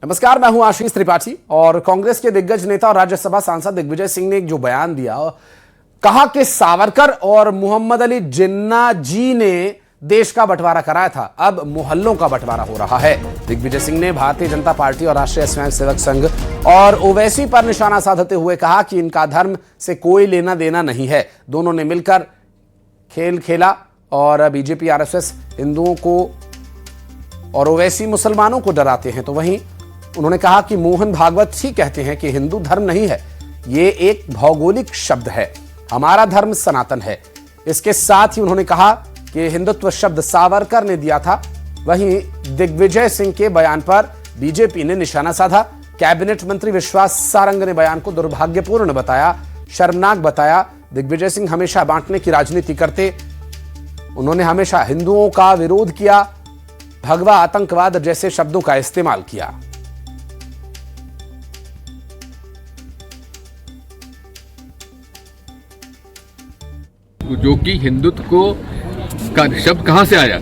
नमस्कार, मैं हूं आशीष त्रिपाठी और कांग्रेस के दिग्गज नेता और राज्यसभा सांसद दिग्विजय सिंह ने एक जो बयान दिया, कहा कि सावरकर और मोहम्मद अली जिन्ना जी ने देश का बंटवारा कराया था, अब मोहल्लों का बंटवारा हो रहा है। दिग्विजय सिंह ने भारतीय जनता पार्टी और राष्ट्रीय स्वयंसेवक संघ और ओवैसी पर निशाना साधते हुए कहा कि इनका धर्म से कोई लेना देना नहीं है। दोनों ने मिलकर खेल खेला और बीजेपी आरएसएस हिंदुओं को और ओवैसी मुसलमानों को डराते हैं। तो वहीं उन्होंने कहा कि मोहन भागवत ही कहते हैं कि हिंदू धर्म नहीं है, ये एक भौगोलिक शब्द है, हमारा धर्म सनातन है। इसके साथ ही उन्होंने कहा कि हिंदुत्व शब्द सावरकर ने दिया था। वहीं दिग्विजय सिंह के बयान पर बीजेपी ने निशाना साधा। कैबिनेट मंत्री विश्वास सारंग ने बयान को दुर्भाग्यपूर्ण बताया, शर्मनाक बताया। दिग्विजय सिंह हमेशा बांटने की राजनीति करते, उन्होंने हमेशा हिंदुओं का विरोध किया, भगवा आतंकवाद जैसे शब्दों का इस्तेमाल किया। जो कि हिंदुत्व को का शब्द कहां से आया,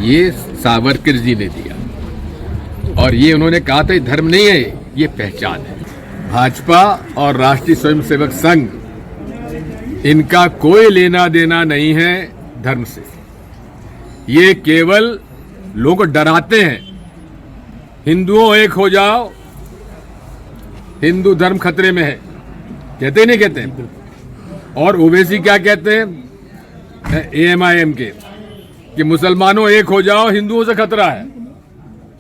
ये सावरकर जी ने दिया और ये उन्होंने कहा था धर्म नहीं है, ये पहचान है। भाजपा और राष्ट्रीय स्वयंसेवक संघ, इनका कोई लेना देना नहीं है धर्म से। ये केवल लोगों को डराते हैं, हिंदुओं एक हो जाओ, हिंदू धर्म खतरे में है, कहते नहीं कहते। और ओवैसी क्या कहते हैं एएमआईएम के कि मुसलमानों एक हो जाओ, हिंदुओं से खतरा है।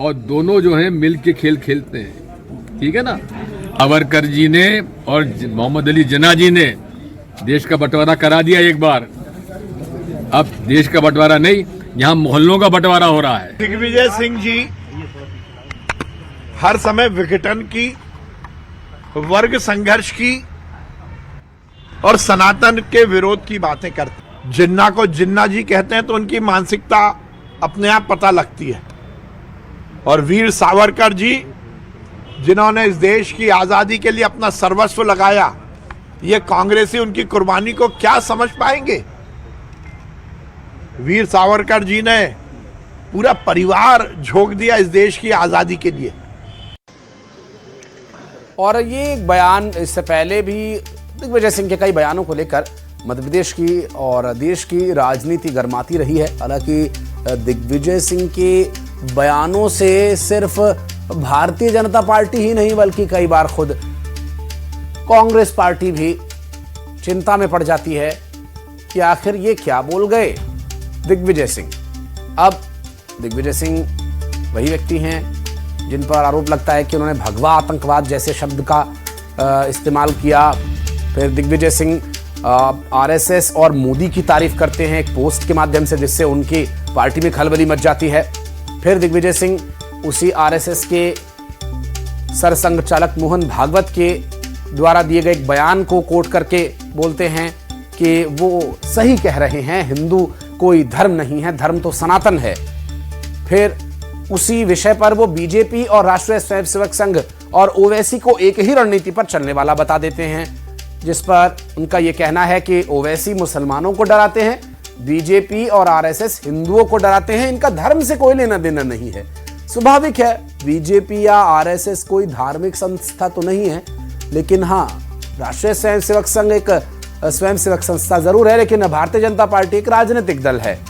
और दोनों जो हैं मिल के खेल खेलते हैं, ठीक है ना। सावरकर जी ने और मोहम्मद अली जिन्ना जी ने देश का बंटवारा करा दिया एक बार, अब देश का बंटवारा नहीं, यहां मोहल्लों का बंटवारा हो रहा है। दिग्विजय सिंह जी हर समय विघटन की, वर्ग संघर्ष की और सनातन के विरोध की बातें करते। जिन्ना को जिन्ना जी कहते हैं तो उनकी मानसिकता अपने आप पता लगती है। और वीर सावरकर जी, जिन्होंने इस देश की आजादी के लिए अपना सर्वस्व लगाया, ये कांग्रेसी उनकी कुर्बानी को क्या समझ पाएंगे। वीर सावरकर जी ने पूरा परिवार झोंक दिया इस देश की आजादी के लिए। और ये एक बयान, इससे पहले भी दिग्विजय सिंह के कई बयानों को लेकर मध्य प्रदेश की और देश की राजनीति गर्माती रही है। हालांकि दिग्विजय सिंह के बयानों से सिर्फ भारतीय जनता पार्टी ही नहीं बल्कि कई बार खुद कांग्रेस पार्टी भी चिंता में पड़ जाती है कि आखिर ये क्या बोल गए दिग्विजय सिंह। अब दिग्विजय सिंह वही व्यक्ति हैं जिन पर आरोप लगता है कि उन्होंने भगवा आतंकवाद जैसे शब्द का इस्तेमाल किया। फिर दिग्विजय सिंह आरएसएस और मोदी की तारीफ करते हैं एक पोस्ट के माध्यम से, जिससे उनकी पार्टी में खलबली मच जाती है। फिर दिग्विजय सिंह उसी आरएसएस के सरसंघ चालक मोहन भागवत के द्वारा दिए गए एक बयान को कोट करके बोलते हैं कि वो सही कह रहे हैं, हिंदू कोई धर्म नहीं है, धर्म तो सनातन है। फिर उसी विषय पर वो बीजेपी और राष्ट्रीय स्वयंसेवक संघ और ओवैसी को एक ही रणनीति पर चलने वाला बता देते हैं, जिस पर उनका यह कहना है कि ओवैसी मुसलमानों को डराते हैं, बीजेपी और आरएसएस हिंदुओं को डराते हैं, इनका धर्म से कोई लेना देना नहीं है। स्वाभाविक है, बीजेपी या आरएसएस कोई धार्मिक संस्था तो नहीं है, लेकिन हाँ, राष्ट्रीय स्वयंसेवक संघ एक स्वयंसेवक संस्था जरूर है, लेकिन भारतीय जनता पार्टी एक राजनीतिक दल है।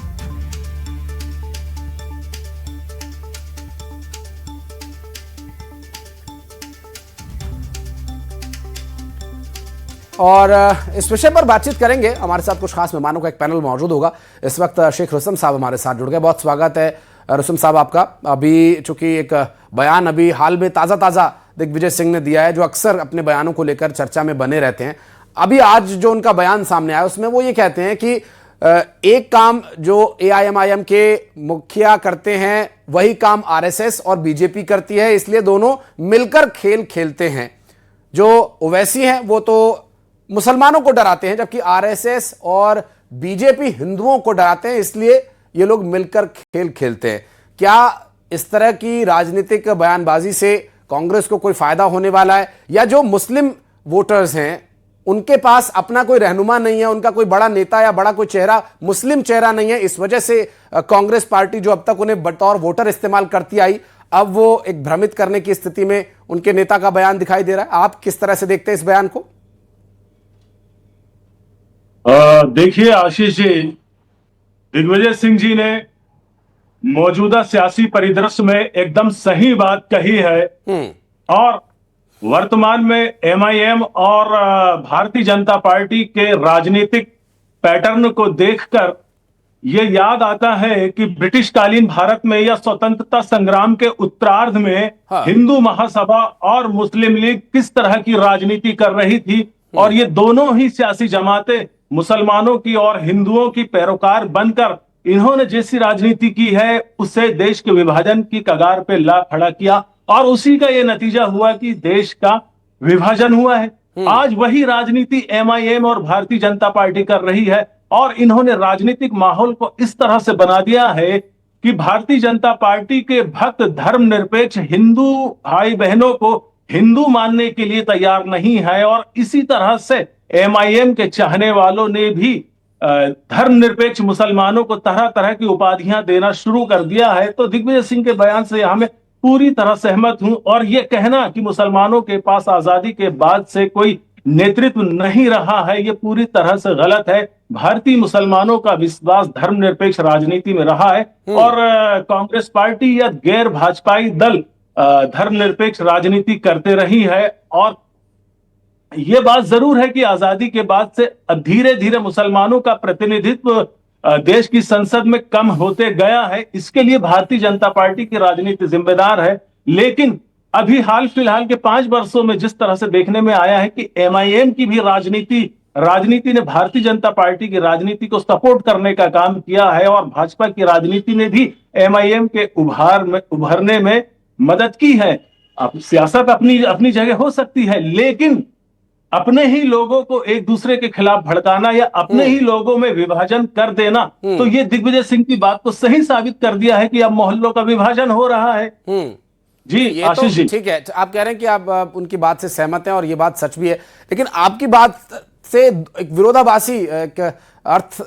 और इस विषय पर बातचीत करेंगे। हमारे साथ कुछ खास मेहमानों का एक पैनल मौजूद होगा। इस वक्त शेख रुस्तम साहब हमारे साथ जुड़ गए, बहुत स्वागत है रुस्तम साहब आपका। अभी चूंकि एक बयान अभी हाल में ताज़ा दिग्विजय सिंह ने दिया है, जो अक्सर अपने बयानों को लेकर चर्चा में बने रहते हैं। अभी आज जो उनका बयान सामने आया उसमें वो ये कहते हैं कि एक काम जो एआईएमआईएम के मुखिया करते हैं वही काम आरएसएस और बीजेपी करती है, इसलिए दोनों मिलकर खेल खेलते हैं। जो ओवैसी हैं वो तो मुसलमानों को डराते हैं, जबकि आरएसएस और बीजेपी हिंदुओं को डराते हैं, इसलिए ये लोग मिलकर खेल खेलते हैं। क्या इस तरह की राजनीतिक बयानबाजी से कांग्रेस को कोई फायदा होने वाला है, या जो मुस्लिम वोटर्स हैं उनके पास अपना कोई रहनुमा नहीं है, उनका कोई बड़ा नेता या बड़ा कोई चेहरा, मुस्लिम चेहरा नहीं है, इस वजह से कांग्रेस पार्टी जो अब तक उन्हें बतौर वोटर इस्तेमाल करती आई, अब वो एक भ्रमित करने की स्थिति में उनके नेता का बयान दिखाई दे रहा है। आप किस तरह से देखते हैं इस बयान को? देखिए आशीष जी, दिग्विजय सिंह जी ने मौजूदा सियासी परिदृश्य में एकदम सही बात कही है और वर्तमान में एमआईएम और भारतीय जनता पार्टी के राजनीतिक पैटर्न को देखकर यह याद आता है कि ब्रिटिश कालीन भारत में या स्वतंत्रता संग्राम के उत्तरार्ध में हिंदू महासभा और मुस्लिम लीग किस तरह की राजनीति कर रही थी और ये दोनों ही सियासी जमातें मुसलमानों की और हिंदुओं की पैरोकार बनकर इन्होंने जैसी राजनीति की है उससे देश के विभाजन की कगार पे ला खड़ा किया और उसी का ये नतीजा हुआ कि देश का विभाजन हुआ है। आज वही राजनीति एमआईएम और भारतीय जनता पार्टी कर रही है और इन्होंने राजनीतिक माहौल को इस तरह से बना दिया है कि भारतीय जनता पार्टी के भक्त धर्मनिरपेक्ष हिंदू भाई बहनों को हिंदू मानने के लिए तैयार नहीं है और इसी तरह से एमआईएम के चाहने वालों ने भी धर्मनिरपेक्ष मुसलमानों को तरह तरह की उपाधियां देना शुरू कर दिया है। तो दिग्विजय सिंह के बयान से हमें पूरी तरह सहमत हूं और यह कहना कि मुसलमानों के पास आजादी के बाद से कोई नेतृत्व नहीं रहा है, यह पूरी तरह से गलत है। भारतीय मुसलमानों का विश्वास धर्मनिरपेक्ष राजनीति में रहा है और कांग्रेस पार्टी या गैर भाजपाई दल धर्मनिरपेक्ष राजनीति करते रही है और यह बात जरूर है कि आजादी के बाद से धीरे धीरे मुसलमानों का प्रतिनिधित्व देश की संसद में कम होते गया है। इसके लिए भारतीय जनता पार्टी की राजनीति जिम्मेदार है, लेकिन अभी हाल फिलहाल के 5 वर्षों में जिस तरह से देखने में आया है कि एमआईएम की भी राजनीति ने भारतीय जनता पार्टी की राजनीति को सपोर्ट करने का काम किया है और भाजपा की राजनीति ने भी एमआईएम के उभरने में मदद की है। अब सियासत अपनी जगह हो सकती है, लेकिन अपने ही लोगों को एक दूसरे के खिलाफ भड़काना या अपने ही लोगों में विभाजन कर देना, तो ये दिग्विजय सिंह की बात को सही साबित कर दिया है कि अब मोहल्लों का विभाजन हो रहा है। जी आशीष जी, ठीक है, आप कह रहे हैं कि आप उनकी बात से सहमत हैं और ये बात सच भी है, लेकिन आपकी बात से एक विरोधाभासी एक अर्थ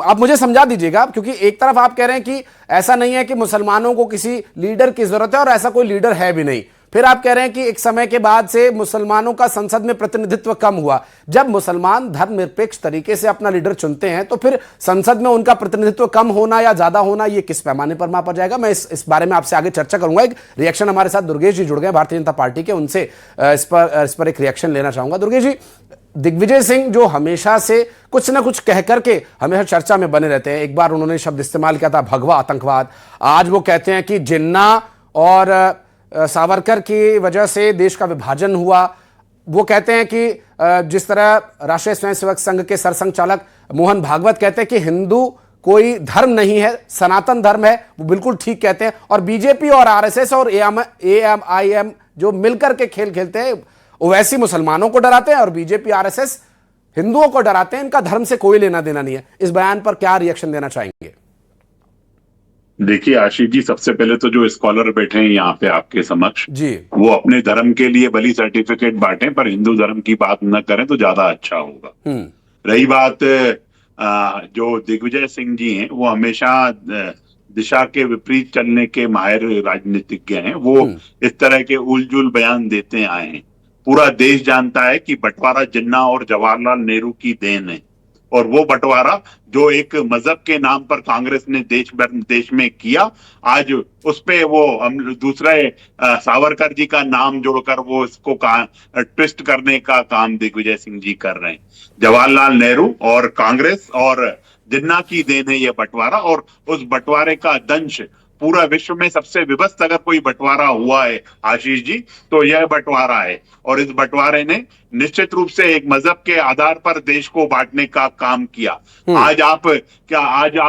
आप मुझे समझा दीजिएगा, क्योंकि एक तरफ आप कह रहे हैं कि ऐसा नहीं है कि मुसलमानों को किसी लीडर की जरूरत है और ऐसा कोई लीडर है भी नहीं, फिर आप कह रहे हैं कि एक समय के बाद से मुसलमानों का संसद में प्रतिनिधित्व कम हुआ। जब मुसलमान धर्मनिरपेक्ष तरीके से अपना लीडर चुनते हैं तो फिर संसद में उनका प्रतिनिधित्व कम होना या ज्यादा होना ये किस पैमाने पर मापा जाएगा? मैं इस बारे में आपसे आगे चर्चा करूंगा। एक रिएक्शन हमारे साथ दुर्गेश जी जुड़ गए भारतीय जनता पार्टी के, उनसे इस पर एक रिएक्शन लेना चाहूंगा। दुर्गेश जी, दिग्विजय सिंह जो हमेशा से कुछ ना कुछ कह करके हमेशा चर्चा में बने रहते हैं, एक बार उन्होंने शब्द इस्तेमाल किया था भगवा आतंकवाद, आज वो कहते हैं कि जिन्ना और सावरकर की वजह से देश का विभाजन हुआ। वो कहते हैं कि जिस तरह राष्ट्रीय स्वयंसेवक संघ के सरसंघचालक मोहन भागवत कहते हैं कि हिंदू कोई धर्म नहीं है, सनातन धर्म है, वो बिल्कुल ठीक कहते हैं। और बीजेपी और आरएसएस और एएमआईएम जो मिलकर के खेल खेलते हैं, ओवैसी मुसलमानों को डराते हैं और बीजेपी आरएसएस हिंदुओं को डराते हैं। इनका धर्म से कोई लेना देना नहीं है। इस बयान पर क्या रिएक्शन देना चाहेंगे? देखिए आशीष जी, सबसे पहले तो जो स्कॉलर बैठे हैं यहाँ पे आपके समक्ष जी, वो अपने धर्म के लिए बलि सर्टिफिकेट बांटें पर हिंदू धर्म की बात न करें तो ज्यादा अच्छा होगा। रही बात जो दिग्विजय सिंह जी हैं, वो हमेशा दिशा के विपरीत चलने के माहिर राजनीतिज्ञ हैं। वो इस तरह के उलझुल बयान देते आए हैं। पूरा देश जानता है कि बंटवारा जिन्ना और जवाहरलाल नेहरू की देन है और वो बंटवारा जो एक मजहब के नाम पर कांग्रेस ने देश में किया, आज उस पे वो दूसरे सावरकर जी का नाम जोड़कर वो इसको ट्विस्ट करने का काम दिग्विजय सिंह जी कर रहे हैं। जवाहरलाल नेहरू और कांग्रेस और जिन्ना की देन है ये बंटवारा और उस बंटवारे का दंश पूरा विश्व में सबसे विभत्स अगर कोई बंटवारा हुआ है आशीष जी तो यह बंटवारा है। और इस बंटवारे ने निश्चित रूप से एक मजहब के आधार पर देश को बांटने का काम किया। आज आप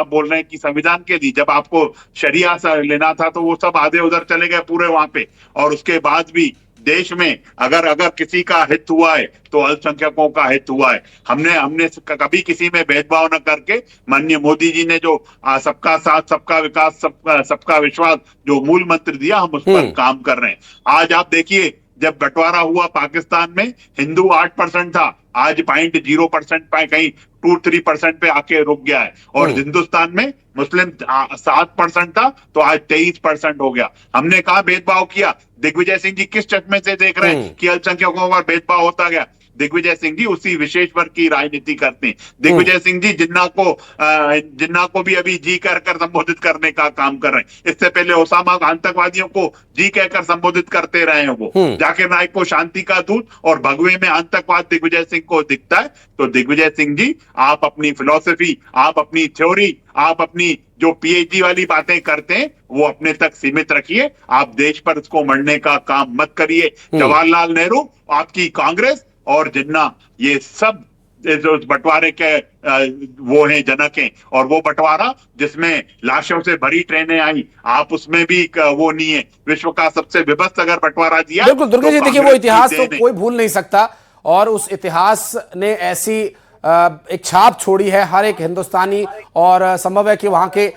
बोल रहे हैं कि संविधान के लिए जब आपको शरिया लेना था तो वो सब आधे उधर चले गए पूरे वहां पे, और उसके बाद भी देश में अगर किसी का हित हुआ है तो अल्पसंख्यकों का हित हुआ है। हमने कभी किसी में भेदभाव न करके माननीय मोदी जी ने जो सबका साथ सबका विकास सबका विश्वास जो मूल मंत्र दिया, हम उस पर काम कर रहे हैं। आज आप देखिए जब बंटवारा हुआ पाकिस्तान में हिंदू 8% था, आज 0.0% पे कहीं 2-3% पे आके रुक गया है। और हिंदुस्तान में मुस्लिम 7% था तो आज 23% हो गया। हमने कहा भेदभाव किया? दिग्विजय सिंह जी किस चश्मे से देख रहे हैं कि अल्पसंख्यकों पर भेदभाव होता गया? दिग्विजय सिंह जी उसी विशेष वर्ग की राजनीति करते हैं। दिग्विजय सिंह जी जिन्ना को भी अभी जी कर संबोधित करने का काम कर रहे हैं। इससे पहले ओसामा आतंकवादियों को जी कहकर संबोधित करते रहे हैं। वो जाकिर नाइक को शांति का दूत और भगवे में आतंकवाद दिग्विजय सिंह को दिखता है। तो दिग्विजय सिंह जी, आप अपनी फिलॉसफी, आप अपनी थ्योरी, आप अपनी जो पीएचडी वाली बातें करते हैं वो अपने तक सीमित रखिए। आप देश पर उसको मरने का काम मत करिए। जवाहरलाल नेहरू, आपकी कांग्रेस और जिन्ना, ये सब जो बंटवारे के वो हैं, जनक हैं। और वो बंटवारा जिसमें लाशों से भरी ट्रेनें आई, आप उसमें भी वो नहीं है। विश्व का सबसे विभत्स अगर बंटवारा दिया, बिल्कुल दुर्गे जी, देखिए वो इतिहास तो कोई भूल नहीं सकता और उस इतिहास ने ऐसी एक छाप छोड़ी है हर एक हिंदुस्तानी, और संभव है कि वहां के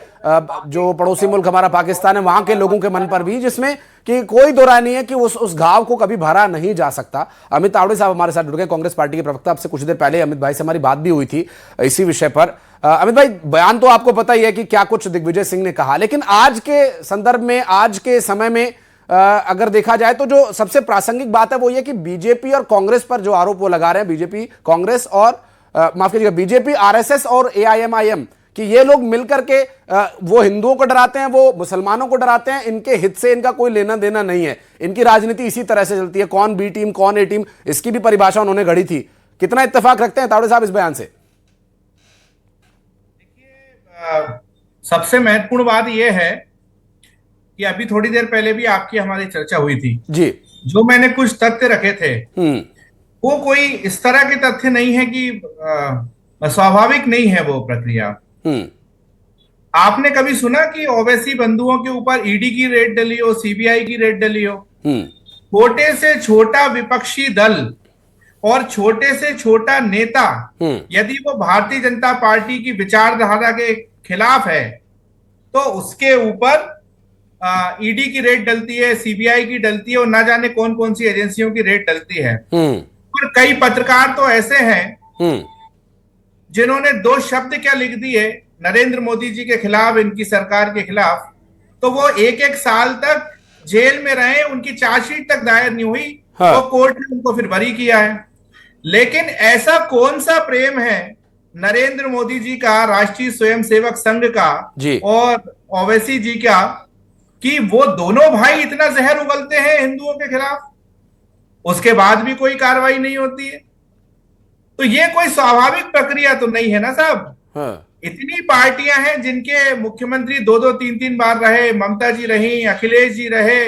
जो पड़ोसी मुल्क हमारा पाकिस्तान है वहां के लोगों के मन पर भी, जिसमें कि कोई दो राय नहीं है कि उस घाव को कभी भरा नहीं जा सकता। अमित तावड़े साहब हमारे साथ जुड़ गए, कांग्रेस पार्टी के प्रवक्ता। आपसे कुछ देर पहले अमित भाई से हमारी बात भी हुई थी इसी विषय पर। अमित भाई, बयान तो आपको पता ही है कि क्या कुछ दिग्विजय सिंह ने कहा, लेकिन आज के संदर्भ में, आज के समय में अगर देखा जाए तो जो सबसे प्रासंगिक बात है वो ये कि बीजेपी और कांग्रेस पर जो आरोप वो लगा रहे हैं, बीजेपी, कांग्रेस और माफ कीजिएगा, बीजेपी, आरएसएस और एआईएमआईएम, कि ये लोग मिलकर के वो हिंदुओं को डराते हैं, वो मुसलमानों को डराते हैं, इनके हित से इनका कोई लेना देना नहीं है, इनकी राजनीति इसी तरह से चलती है, कौन बी टीम कौन ए टीम, इसकी भी परिभाषा उन्होंने गढ़ी थी। कितना इत्तेफाक रखते हैं तावड़े साहब इस बयान से? देखिए, सबसे महत्वपूर्ण बात यह है कि अभी थोड़ी देर पहले भी आपकी हमारी चर्चा हुई थी जी, जो मैंने कुछ तथ्य रखे थे, वो कोई इस तरह के तथ्य नहीं है कि स्वाभाविक नहीं है वो प्रक्रिया। आपने कभी सुना कि ओवैसी बंधुओं के ऊपर ईडी की रेड डली हो, सीबीआई की रेड डली हो? छोटे से छोटा विपक्षी दल और छोटे से छोटा नेता यदि वो भारतीय जनता पार्टी की विचारधारा के खिलाफ है तो उसके ऊपर ईडी की रेड डलती है, सीबीआई की डलती है और ना जाने कौन कौन सी एजेंसियों की रेड डलती है। और कई पत्रकार तो ऐसे हैं जिन्होंने 2 शब्द क्या लिख दिए नरेंद्र मोदी जी के खिलाफ, इनकी सरकार के खिलाफ, तो वो 1-1 साल तक जेल में रहे, उनकी चार्जशीट तक दायर नहीं हुई। हाँ। तो कोर्ट ने उनको फिर बरी किया है। लेकिन ऐसा कौन सा प्रेम है नरेंद्र मोदी जी का, राष्ट्रीय स्वयंसेवक संघ का और ओवैसी जी का, कि वो दोनों भाई इतना जहर उगलते हैं हिंदुओं के खिलाफ, उसके बाद भी कोई कार्रवाई नहीं होती है? तो ये कोई स्वाभाविक प्रक्रिया तो नहीं है ना साहब। हाँ। इतनी पार्टियां हैं जिनके मुख्यमंत्री 2-2, 3-3 बार रहे, ममता जी रही, अखिलेश जी रहे,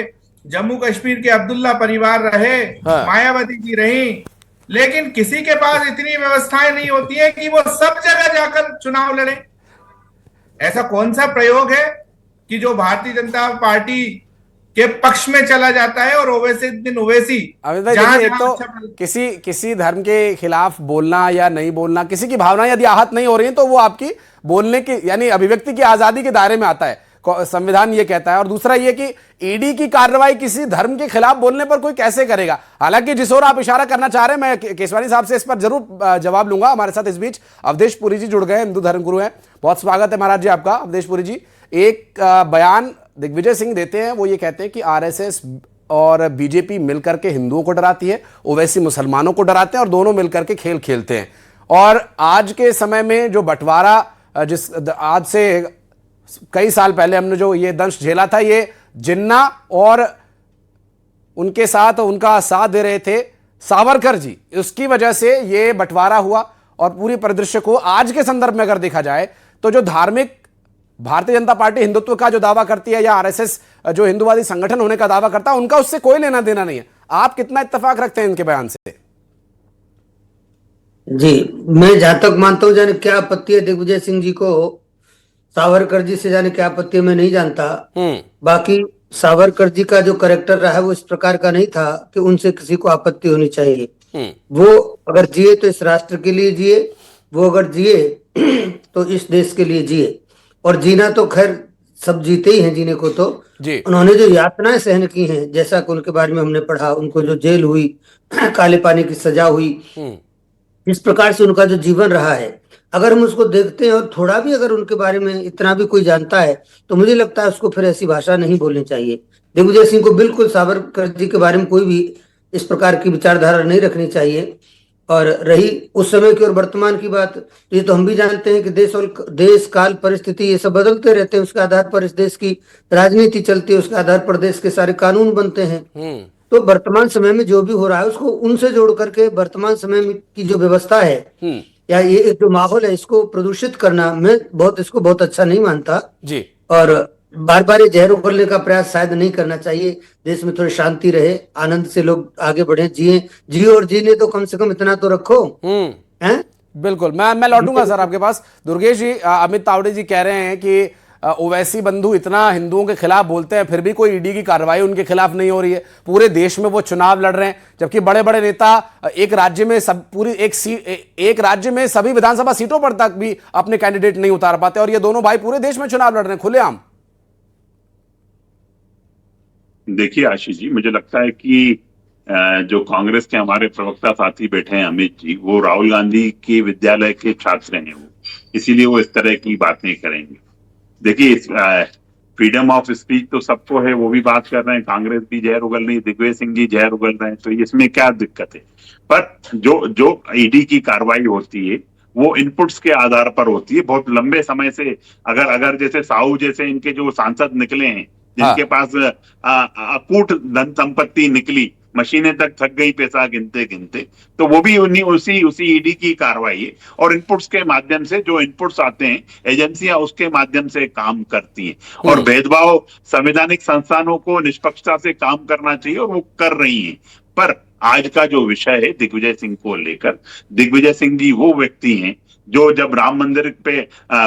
जम्मू कश्मीर के अब्दुल्ला परिवार रहे, हाँ। मायावती जी रही, लेकिन किसी के पास इतनी व्यवस्थाएं नहीं होती है कि वो सब जगह जाकर चुनाव लड़े। ऐसा कौन सा प्रयोग है कि जो भारतीय जनता पार्टी के पक्ष में चला जाता है और ओवैसी दिन ओवैसी। अमित भाई, तो किसी धर्म के खिलाफ बोलना या नहीं बोलना, किसी की भावना यदि आहत नहीं हो रही है तो वो आपकी बोलने की यानी अभिव्यक्ति की आजादी के दायरे में आता है, संविधान ये कहता है। और दूसरा ये कि ईडी की कार्रवाई किसी धर्म के खिलाफ बोलने पर कोई कैसे करेगा? हालांकि जिस ओर आप इशारा करना चाह रहे हैं, मैं केसवानी साहब से इस पर जरूर जवाब लूंगा। हमारे साथ इस बीच अवधेश पुरी जी जुड़ गए, हिंदू धर्मगुरु हैं। बहुत स्वागत है महाराज जी आपका। अवधेश पुरी जी, एक बयान दिग्विजय सिंह देते हैं, वो ये कहते हैं कि आरएसएस और बीजेपी मिलकर के हिंदुओं को डराती है, ओवैसी मुसलमानों को डराते हैं और दोनों मिलकर के खेल खेलते हैं। और आज के समय में जो बंटवारा, जिस आज से कई साल पहले हमने जो ये दंश झेला था, ये जिन्ना और उनके साथ उनका साथ दे रहे थे सावरकर जी, उसकी वजह से ये बंटवारा हुआ। और पूरी परिदृश्य को आज के संदर्भ में अगर देखा जाए तो जो धार्मिक भारतीय जनता पार्टी हिंदुत्व का जो दावा करती है या आरएसएस जो हिंदुवादी संगठन होने का दावा करता है, उनका उससे कोई लेना देना नहीं है। आप कितना इत्तेफाक रखते हैं इनके बयान से? जी, मैं जहां तक मानता हूं, जाने क्या आपत्ति है दिग्विजय सिंह जी को सावरकर जी से, जाने क्या आपत्ति, मैं नहीं जानता। बाकी सावरकर जी का जो कैरेक्टर रहा है वो इस प्रकार का नहीं था कि उनसे किसी को आपत्ति होनी चाहिए। वो अगर जिए तो इस राष्ट्र के लिए जिए, वो अगर जिए तो इस देश के लिए जिए, और जीना तो खैर सब जीते ही हैं जीने को तो, जी। उन्होंने जो यातनाएं सहन की हैं, जैसा कि उनके बारे में हमने पढ़ा, उनको जो जेल हुई, काले पानी की सजा हुई, इस प्रकार से उनका जो जीवन रहा है, अगर हम उसको देखते हैं और थोड़ा भी अगर उनके बारे में इतना भी कोई जानता है, तो मुझे लगता है उसको फिर ऐसी भाषा नहीं बोलनी चाहिए। दिग्विजय सिंह को बिल्कुल सावरकर जी के बारे में कोई भी इस प्रकार की विचारधारा नहीं रखनी चाहिए। और रही उस समय की और वर्तमान की बात, तो ये तो हम भी जानते हैं कि देश काल परिस्थिति ये सब बदलते रहते हैं, उसके आधार पर इस देश की राजनीति चलती है, उसके आधार पर देश के सारे कानून बनते हैं। तो वर्तमान समय में जो भी हो रहा है उसको उनसे जोड़ करके वर्तमान समय में की जो व्यवस्था है या ये जो माहौल है, इसको प्रदूषित करना मैं इसको बहुत अच्छा नहीं मानता जी। और बार बार ये जहर उगलने का प्रयास शायद नहीं करना चाहिए। देश में थोड़ी शांति रहे, आनंद से लोग आगे बढ़े, जिए और जीने तो कम से कम इतना तो रखो। हैं? बिल्कुल, मैं लौटूंगा सर आपके पास। दुर्गेश जी, अमित तावड़े जी कह रहे हैं कि ओवैसी बंधु इतना हिंदुओं के खिलाफ बोलते हैं, फिर भी कोई ईडी की कार्रवाई उनके खिलाफ नहीं हो रही है। पूरे देश में वो चुनाव लड़ रहे हैं, जबकि बड़े बड़े नेता एक राज्य में एक राज्य में सभी विधानसभा सीटों पर तक भी अपने कैंडिडेट नहीं उतार पाते, और ये दोनों भाई पूरे देश में चुनाव लड़ रहे हैं खुलेआम। देखिए आशीष जी, मुझे लगता है कि जो कांग्रेस के हमारे प्रवक्ता साथी बैठे हैं अमित जी, वो राहुल गांधी के विद्यालय के छात्र हैं, वो इसीलिए वो इस तरह की बातें करेंगे। देखिए, फ्रीडम ऑफ स्पीच तो सबको है, वो भी बात कर रहे हैं, कांग्रेस भी जहर उगल रही है, दिग्विजय सिंह जी जहर उगल रहे हैं, तो इसमें क्या दिक्कत है? पर जो ईडी की कार्रवाई होती है वो इनपुट्स के आधार पर होती है। बहुत लंबे समय से अगर जैसे साहू जैसे इनके जो सांसद निकले हैं, जिनके पास अकूट धन संपत्ति निकली, मशीनें तक थक गई पैसा गिनते गिनते, तो वो भी उसी ईडी की कार्रवाई है। और इनपुट्स के माध्यम से जो इनपुट्स आते हैं, एजेंसियां उसके माध्यम से काम करती हैं। और भेदभाव संवैधानिक संस्थानों को निष्पक्षता से काम करना चाहिए और वो कर रही हैं। पर आज का जो विषय है दिग्विजय सिंह को लेकर, दिग्विजय सिंह जी वो व्यक्ति हैं जो जब राम मंदिर पे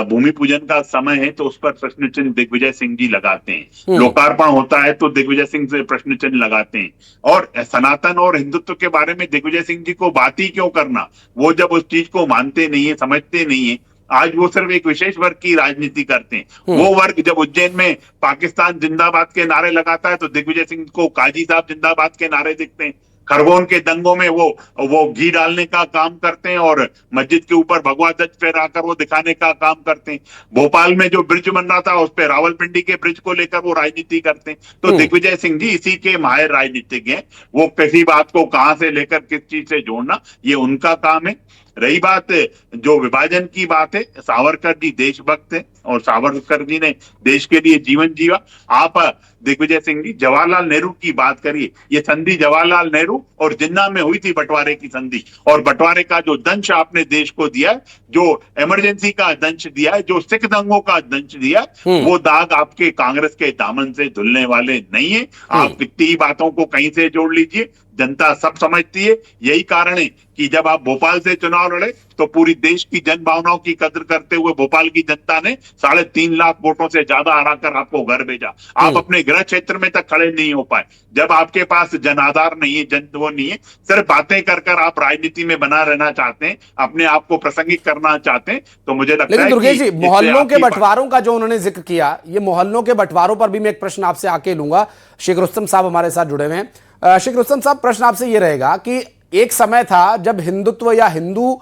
भूमि पूजन का समय है तो उस पर प्रश्न चिन्ह दिग्विजय सिंह जी लगाते हैं, लोकार्पण होता है तो दिग्विजय सिंह से प्रश्न चिन्ह लगाते हैं। और सनातन और हिंदुत्व के बारे में दिग्विजय सिंह जी को बात ही क्यों करना, वो जब उस चीज को मानते नहीं है, समझते नहीं है। आज वो सिर्फ एक विशेष वर्ग की राजनीति करते हैं। वो वर्ग जब उज्जैन में पाकिस्तान जिंदाबाद के नारे लगाता है तो दिग्विजय सिंह को काजी साहब जिंदाबाद के नारे दिखते हैं। खरगोन के दंगों में वो घी डालने का काम करते हैं और मस्जिद के ऊपर भगवा ध्वज फहराकर वो दिखाने का काम करते हैं। भोपाल में जो ब्रिज बन रहा था उस पे रावलपिंडी के ब्रिज को लेकर वो राजनीति करते हैं। तो दिग्विजय सिंह जी इसी के माहिर राजनीतिज्ञ हैं। वो किसी बात को कहां से लेकर किस चीज से जोड़ना, ये उनका काम है। रही बात जो विभाजन की बात है, सावरकर जी देशभक्त हैं और सावरकर जी ने देश के लिए जीवन जीवा। आप दिग्विजय सिंह जी जवाहरलाल नेहरू की बात करिए, ये संधि जवाहरलाल नेहरू और जिन्ना में हुई थी, बंटवारे की संधि, और बंटवारे का जो दंश आपने देश को दिया है, जो इमरजेंसी का दंश दिया है, जो सिख दंगों का दंश दिया है, वो दाग आपके कांग्रेस के दामन से धुलने वाले नहीं है। आप कितनी बातों को कहीं से जोड़ लीजिए, जनता सब समझती है। यही कारण है कि जब आप भोपाल से चुनाव लड़े तो पूरी देश की जन भावनाओं की कदर करते हुए भोपाल की जनता ने 3.5 लाख वोटों से ज्यादा हराकर आपको घर भेजा। आप अपने गृह क्षेत्र में तक खड़े नहीं हो पाए। जब आपके पास जनाधार नहीं है, जन वो नहीं है, सिर्फ बातें कर आप राजनीति में बना रहना चाहते हैं, अपने आप को प्रासंगिक करना चाहते हैं, तो मुझे लगता है। लेकिन दुर्गेश जी, मोहल्लों के बंटवारों का जो उन्होंने जिक्र किया, ये मोहल्लों के बंटवारों पर भी मैं एक प्रश्न आपसे आके लूंगा। शेख रुस्तम साहब हमारे साथ जुड़े हुए हैं। शेख रुस्तम साहब, प्रश्न आपसे ये रहेगा कि एक समय था जब हिंदुत्व या हिंदू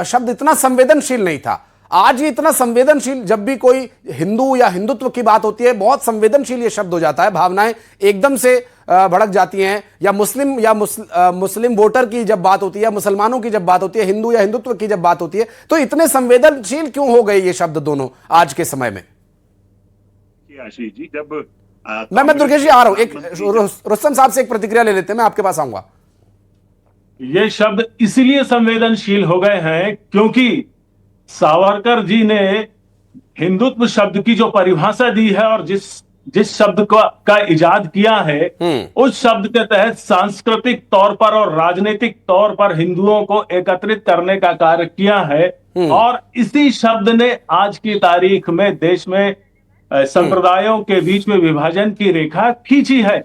शब्द इतना संवेदनशील नहीं था। आज ये इतना संवेदनशील, जब भी कोई हिंदू या हिंदुत्व की बात होती है बहुत संवेदनशील ये शब्द हो जाता है, भावनाएं एकदम से भड़क जाती हैं। या मुस्लिम वोटर की जब बात होती है, मुसलमानों की जब बात होती है, हिंदू या हिंदुत्व की जब बात होती है, तो इतने संवेदनशील क्यों हो गए ये शब्द दोनों आज के समय में? आशीष जी, जब मैं दुर्गेश जी आ रहा हूं, एक रुस्तम साहब से एक प्रतिक्रिया ले लेते हैं, मैं आपके पास आऊंगा। ये शब्द इसलिए संवेदनशील हो गए हैं क्योंकि सावरकर जी ने हिंदुत्व शब्द की जो परिभाषा दी है और जिस शब्द का इजाद किया है, उस शब्द के तहत सांस्कृतिक तौर पर और राजनीतिक तौर पर हिंदुओं को एकत्रित करने का कार्य किया है। और इसी शब्द ने आज की तारीख में देश में संप्रदायों के बीच में विभाजन की रेखा खींची है।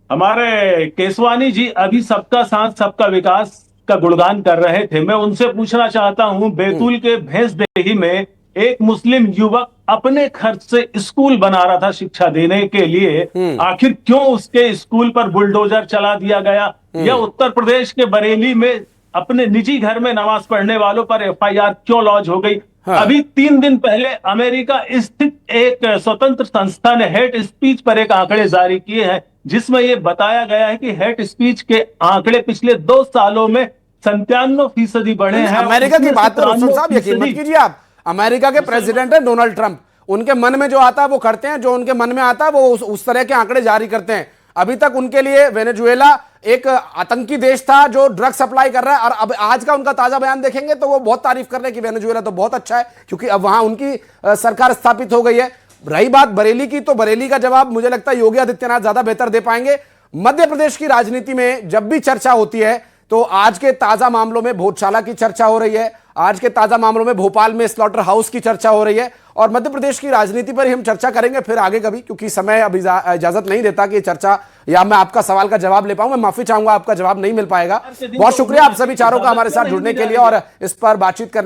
हमारे केसवानी जी अभी सबका साथ सबका विकास का गुणगान कर रहे थे। मैं उनसे पूछना चाहता हूं, बैतूल के भैंसदेही में एक मुस्लिम युवक अपने खर्च से स्कूल बना रहा था शिक्षा देने के लिए, आखिर क्यों उसके स्कूल पर बुलडोजर चला दिया गया? या उत्तर प्रदेश के बरेली में अपने निजी घर में नमाज पढ़ने वालों पर एफआईआर क्यों लॉन्च हो गई? हाँ। अभी 3 दिन पहले अमेरिका स्थित एक स्वतंत्र संस्था ने हेट स्पीच पर एक आंकड़े जारी किए हैं, जिसमें यह बताया गया है कि हेट स्पीच के आंकड़े पिछले 2 सालों में 97% बढ़े हैं। अमेरिका की बात तो रोशन साहब यकीन मत कीजिए आप, अमेरिका के प्रेसिडेंट है डोनाल्ड ट्रंप, उनके मन में जो आता है वो करते हैं, जो उनके मन में आता है वो उस तरह के आंकड़े जारी करते हैं। अभी तक उनके लिए वेनेजुएला एक आतंकी देश था जो ड्रग सप्लाई कर रहा है, और अब आज का उनका ताजा बयान देखेंगे तो वो बहुत तारीफ कर रहे हैं कि वेनेजुएला तो बहुत अच्छा है क्योंकि अब वहां उनकी सरकार स्थापित हो गई है। रही बात बरेली की, तो बरेली का जवाब मुझे लगता है योगी आदित्यनाथ ज्यादा बेहतर दे पाएंगे। मध्य प्रदेश की राजनीति में जब भी चर्चा होती है तो आज के ताजा मामलों में भोजशाला की चर्चा हो रही है, आज के ताजा मामलों में भोपाल में स्लॉटर हाउस की चर्चा हो रही है, और मध्य प्रदेश की राजनीति पर ही हम चर्चा करेंगे फिर आगे कभी, क्योंकि समय अब इजाजत नहीं देता कि चर्चा या मैं आपका सवाल का जवाब ले पाऊं। मैं माफी चाहूंगा, आपका जवाब नहीं मिल पाएगा। बहुत शुक्रिया आप सभी चारों का हमारे साथ जुड़ने के लिए और इस पर बातचीत करने